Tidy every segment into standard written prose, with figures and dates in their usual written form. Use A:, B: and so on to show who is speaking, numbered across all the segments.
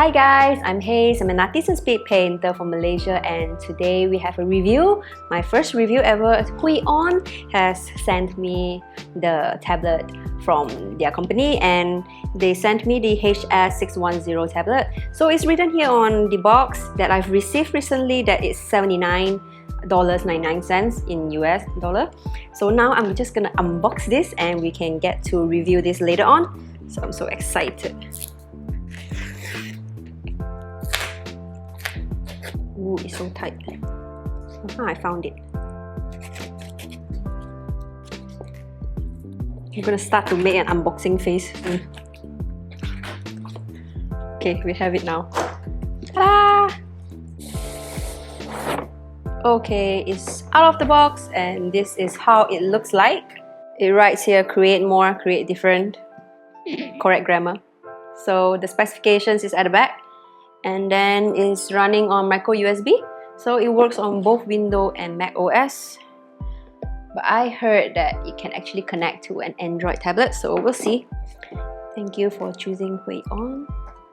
A: Hi guys, I'm Haze. I'm an artisan speed painter from Malaysia, and today we have a review. My first review ever. HUION has sent me the tablet from their company, and they sent me the HS610 tablet. So it's written here on the box that I've received recently that it's $79.99 in US dollar. So now I'm just gonna unbox this and we can get to review this later on. So I'm so excited. Ooh, it's so tight. I found it. I'm gonna start to make an unboxing face. Okay, we have it now. Ta-da! Okay, it's out of the box and this is how it looks like. It writes here, create more, create different. Correct grammar. So the specifications is at the back. And then it's running on micro USB, so it works on both Windows and Mac OS. But I heard that it can actually connect to an Android tablet, so we'll see. Thank you for choosing HUION.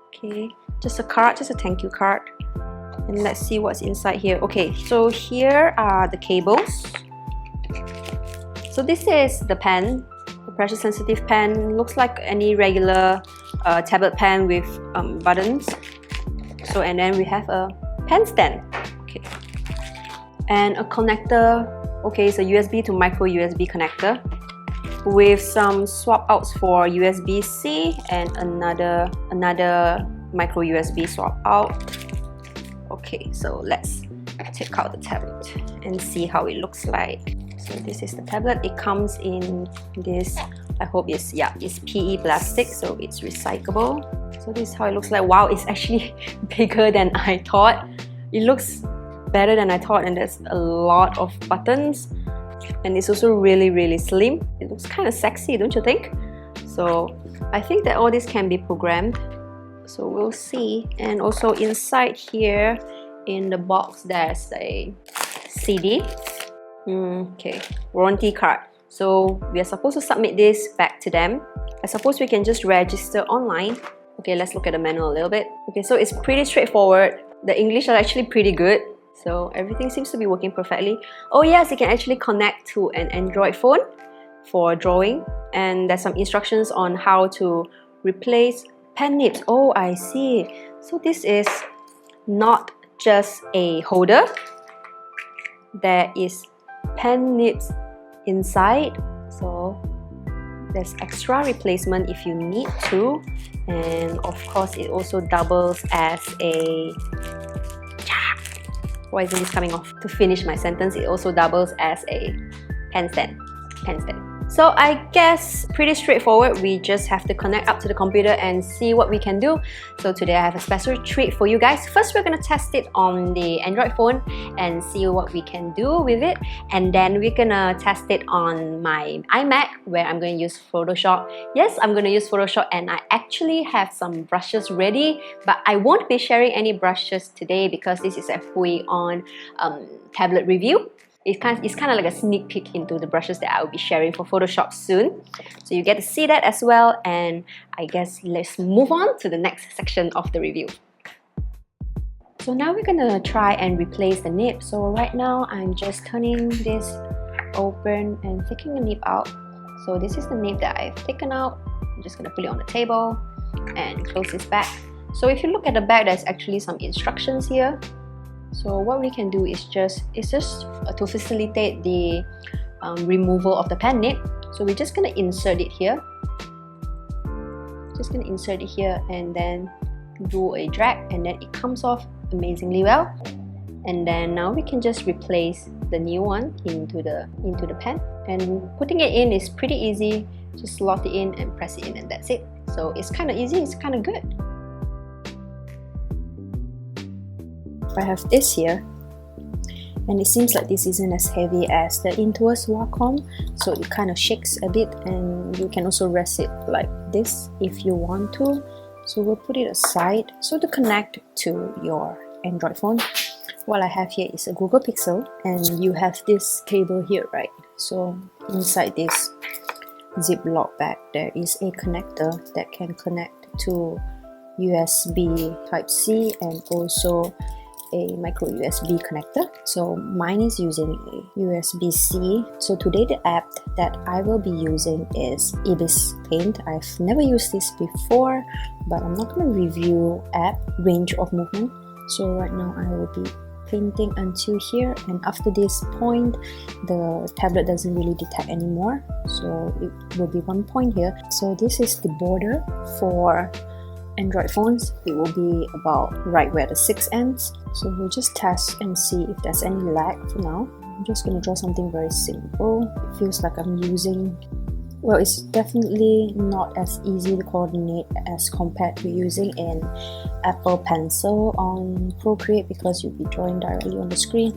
A: Okay, just a card, just a thank you card. And let's see what's inside here. Okay, so here are the cables. So this is the pen, the pressure sensitive pen. Looks like any regular tablet pen with buttons. So, and then we have a pen stand, okay, and a connector. Okay, it's a USB to micro USB connector with some swap outs for USB-C and another micro USB swap out. Okay, so let's take out the tablet and see how it looks like. So this is the tablet. It comes in this, I hope it's PE plastic, so it's recyclable. So this is how it looks like. Wow, it's actually bigger than I thought. It looks better than I thought, and there's a lot of buttons. And it's also really slim. It looks kind of sexy, don't you think? So I think that all this can be programmed. So we'll see. And also inside here, in the box, there's a CD. Okay, warranty card. So we are supposed to submit this back to them. I suppose we can just register online. Okay, let's look at the manual a little bit. Okay, so it's pretty straightforward. The English are actually pretty good. So everything seems to be working perfectly. Oh yes, it can actually connect to an Android phone for drawing. And there's some instructions on how to replace pen nibs. Oh, I see. So this is not just a holder. There is pen nibs inside. So there's extra replacement if you need to, and of course it also doubles as a, why isn't this coming off? To finish my sentence, it also doubles as a pen stand. So I guess pretty straightforward. We just have to connect up to the computer and see what we can do. So today I have a special treat for you guys. First, we're gonna test it on the Android phone and see what we can do with it. And then we're gonna test it on my iMac, where I'm gonna use Photoshop. Yes, I'm gonna use Photoshop, and I actually have some brushes ready, but I won't be sharing any brushes today because this is a HUION tablet review. It's kind of like a sneak peek into the brushes that I will be sharing for Photoshop soon. So you get to see that as well, and I guess let's move on to the next section of the review. So now we're gonna try and replace the nib. So right now I'm just turning this open and taking the nib out. So this is the nib that I've taken out. I'm just gonna put it on the table and close this back. So if you look at the back, there's actually some instructions here. So what we can do is just to facilitate the removal of the pen nib. So we're just gonna insert it here. Just gonna insert it here and then do a drag, and then it comes off amazingly well. And then now we can just replace the new one into the pen. And putting it in is pretty easy. Just slot it in and press it in, and that's it. So it's kind of easy. It's kind of good. I have this here, and it seems like this isn't as heavy as the Intuos Wacom, so it kind of shakes a bit, and you can also rest it like this if you want to. So we'll put it aside. So to connect to your Android phone, what I have here is a Google Pixel, and you have this cable here, right? So inside this Ziploc bag, there is a connector that can connect to USB Type-C and also a micro USB connector. So mine is using a USB-C. So today the app that I will be using is Ibis Paint. I've never used this before, but I'm not going to review app range of movement. So right now I will be painting until here, and after this point the tablet doesn't really detect anymore, so it will be one point here. So this is the border for Android phones. It will be about right where the 6 ends. So we'll just test and see if there's any lag for now. I'm just going to draw something very simple. It feels like I'm using, well, it's definitely not as easy to coordinate as compared to using an Apple Pencil on Procreate, because you'll be drawing directly on the screen.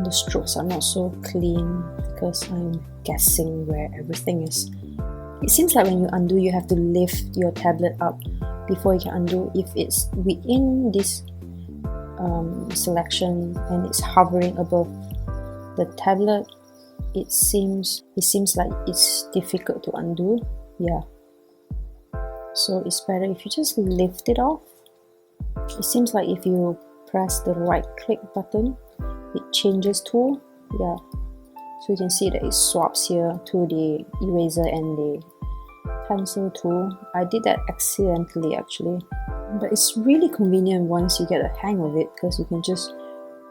A: The strokes are not so clean because I'm guessing where everything is. It seems like when you undo, you have to lift your tablet up before you can undo. If it's within this selection and it's hovering above the tablet, it seems like it's difficult to undo. Yeah, so it's better if you just lift it off. It seems like if you press the right click button, it changes tool. Yeah, so you can see that it swaps here to the eraser and the pencil tool. I did that accidentally actually, but it's really convenient once you get a hang of it, because you can just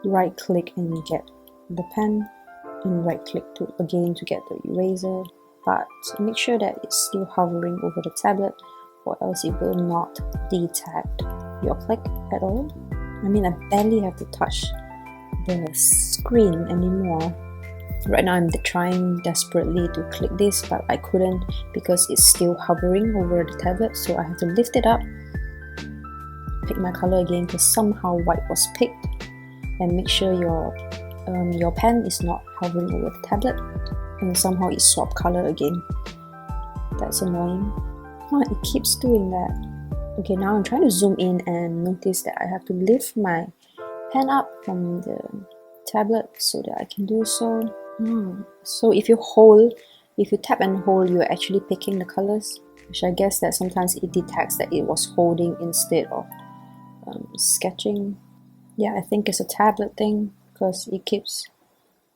A: right click and get the pen, and right click again to get the eraser. But make sure that it's still hovering over the tablet, or else it will not detect your click at all. I mean, I barely have to touch the screen anymore. Right now I'm trying desperately to click this, but I couldn't because it's still hovering over the tablet, so I have to lift it up, pick my color again because somehow white was picked, and make sure your pen is not hovering over the tablet, and somehow it swapped color again. That's annoying. Oh, it keeps doing that. Okay, now I'm trying to zoom in and notice that I have to lift my pen up from the tablet so that I can do so. So if you tap and hold, you're actually picking the colors, which I guess that sometimes it detects that it was holding instead of sketching. Yeah, I think it's a tablet thing, because it keeps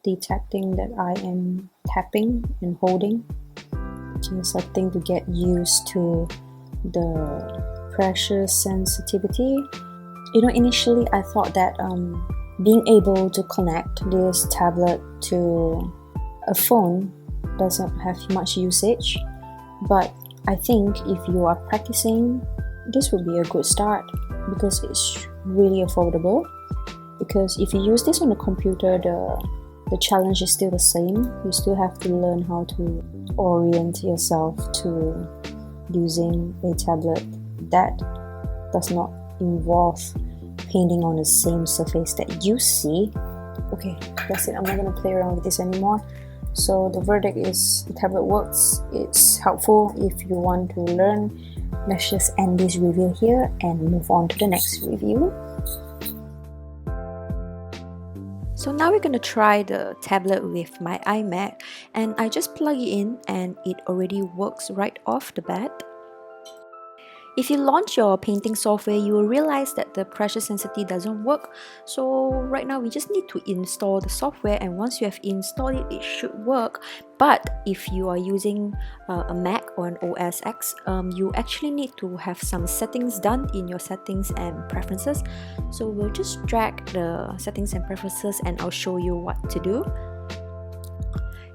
A: detecting that I am tapping and holding. Just a thing to get used to the pressure sensitivity. You know, initially I thought that being able to connect this tablet to a phone doesn't have much usage, but I think if you are practicing, this would be a good start, because it's really affordable. Because if you use this on a computer, the challenge is still the same. You still have to learn how to orient yourself to using a tablet that does not involve painting on the same surface that you see. Okay, that's it. I'm not going to play around with this anymore. So the verdict is the tablet works. It's helpful if you want to learn. Let's just end this review here and move on to the next review. So now we're going to try the tablet with my iMac, and I just plug it in and it already works right off the bat. If you launch your painting software, you will realize that the pressure sensitivity doesn't work. So right now we just need to install the software, and once you have installed it, it should work. But if you are using a Mac or an OS X, you actually need to have some settings done in your settings and preferences. So we'll just drag the settings and preferences and I'll show you what to do.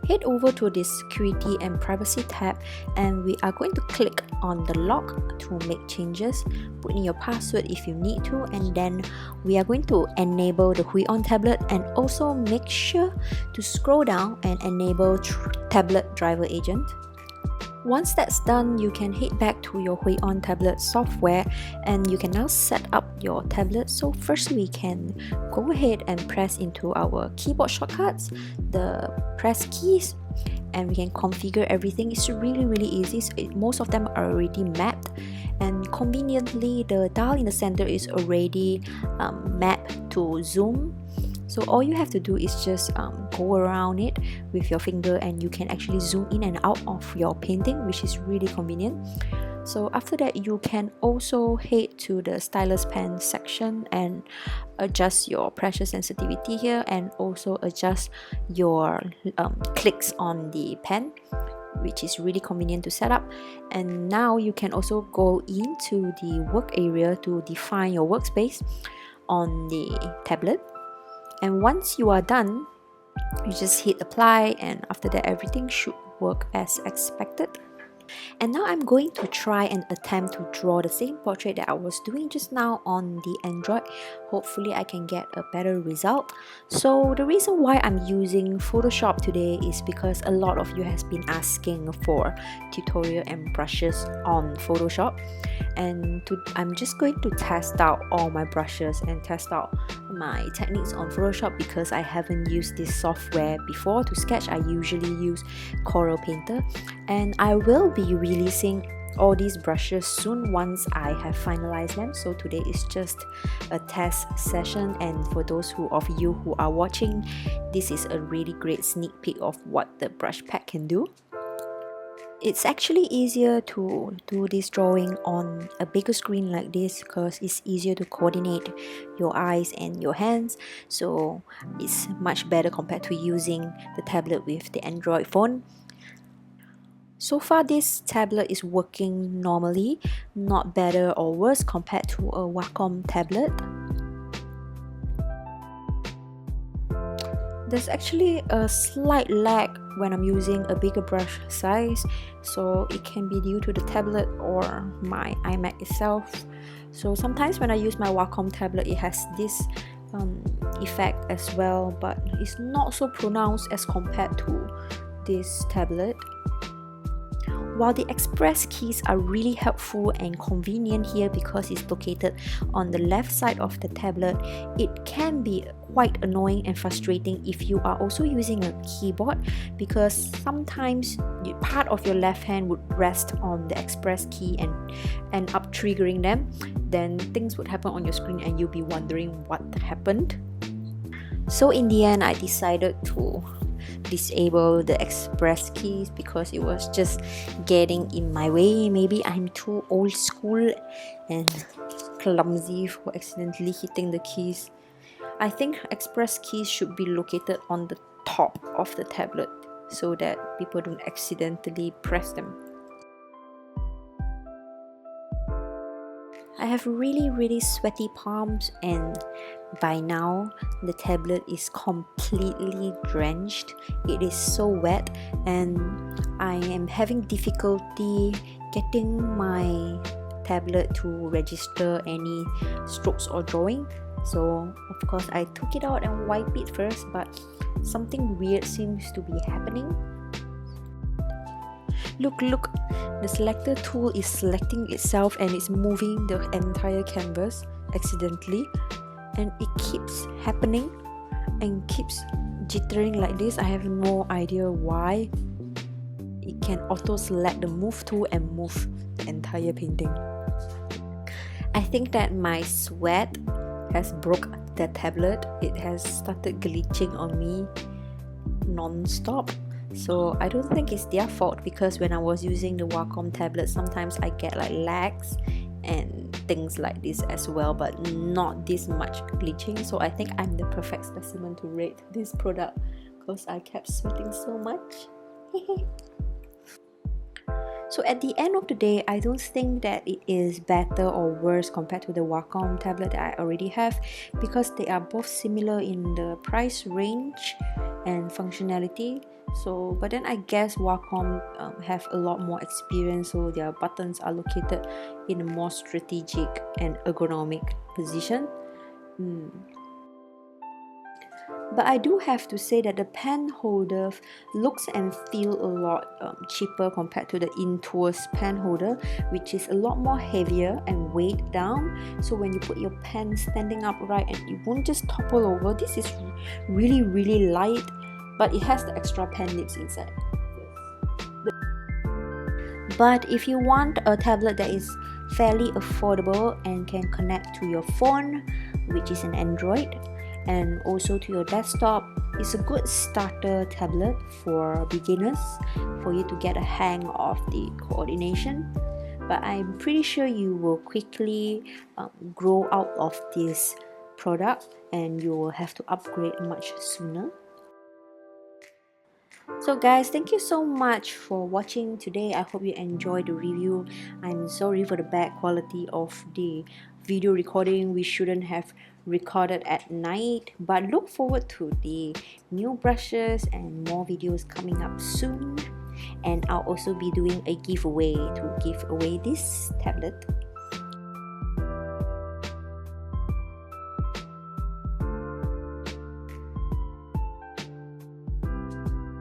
A: Head over to the Security and Privacy tab, and we are going to click on the lock to make changes. Put in your password if you need to, and then we are going to enable the HUION tablet, and also make sure to scroll down and enable tablet driver agent. Once that's done, you can head back to your HUION tablet software and you can now set up your tablet. So first we can go ahead and press into our keyboard shortcuts, the press keys, and we can configure everything. It's really easy. So most of them are already mapped, and conveniently the dial in the center is already mapped to zoom. So all you have to do is just go around it with your finger, and you can actually zoom in and out of your painting, which is really convenient.
B: So after that, you can also head to the stylus pen section and adjust your pressure sensitivity here, and also adjust your clicks on the pen, which is really convenient to set up. And now you can also go into the work area to define your workspace on the tablet. And once you are done, you just hit apply, and after that everything should work as expected. And now I'm going to try and attempt to draw the same portrait that I was doing just now on the Android. Hopefully I can get a better result. So the reason why I'm using Photoshop today is because a lot of you has been asking for tutorial and brushes on Photoshop, and I'm just going to test out all my brushes and test out my techniques on Photoshop, because I haven't used this software before to sketch. I usually use Corel Painter, and I will be releasing all these brushes soon once I have finalized them. So today is just a test session, and for those of you who are watching, this is a really great sneak peek of what the brush pack can do. It's actually easier to do this drawing on a bigger screen like this because it's easier to coordinate your eyes and your hands, so it's much better compared to using the tablet with the Android phone. So far this tablet is working normally, not better or worse compared to a Wacom tablet. There's actually a slight lag when I'm using a bigger brush size, so it can be due to the tablet or my iMac itself. So sometimes when I use my Wacom tablet, it has this effect as well, but it's not so pronounced as compared to this tablet. While the express keys are really helpful and convenient here because it's located on the left side of the tablet, it can be quite annoying and frustrating if you are also using a keyboard, because sometimes part of your left hand would rest on the express key and end up triggering them. Then things would happen on your screen and you'll be wondering what happened. So in the end, I decided to disable the express keys because it was just getting in my way. Maybe I'm too old school and clumsy for accidentally hitting the keys. I think express keys should be located on the top of the tablet so that people don't accidentally press them. I have really sweaty palms, and by now the tablet is completely drenched. It is so wet, and I am having difficulty getting my tablet to register any strokes or drawing. So of course I took it out and wiped it first, but something weird seems to be happening. Look, the selector tool is selecting itself and it's moving the entire canvas accidentally, and it keeps happening and keeps jittering like this. I have no idea why. It can auto select the move tool and move the entire painting. I think that my sweat has broke the tablet. It has started glitching on me non-stop. So I don't think it's their fault, because when I was using the Wacom tablet, sometimes I get like lags and things like this as well, but not this much glitching. So I think I'm the perfect specimen to rate this product because I kept sweating so much. So at the end of the day, I don't think that it is better or worse compared to the Wacom tablet that I already have, because they are both similar in the price range and functionality. So, but then I guess Wacom have a lot more experience, so their buttons are located in a more strategic and ergonomic position. But I do have to say that the pen holder looks and feels a lot cheaper compared to the Intuos pen holder, which is a lot more heavier and weighed down. So when you put your pen standing upright, and it won't just topple over. This is really light, but it has the extra pen nibs inside. But if you want a tablet that is fairly affordable and can connect to your phone, which is an Android, and also to your desktop, it's a good starter tablet for beginners, for you to get a hang of the coordination. but I'm pretty sure you will quickly grow out of this product and you will have to upgrade much sooner. So guys, thank you so much for watching today. I hope you enjoyed the review. I'm sorry for the bad quality of the video recording. We shouldn't have recorded at night, but look forward to the new brushes and more videos coming up soon. And I'll also be doing a giveaway to give away this tablet.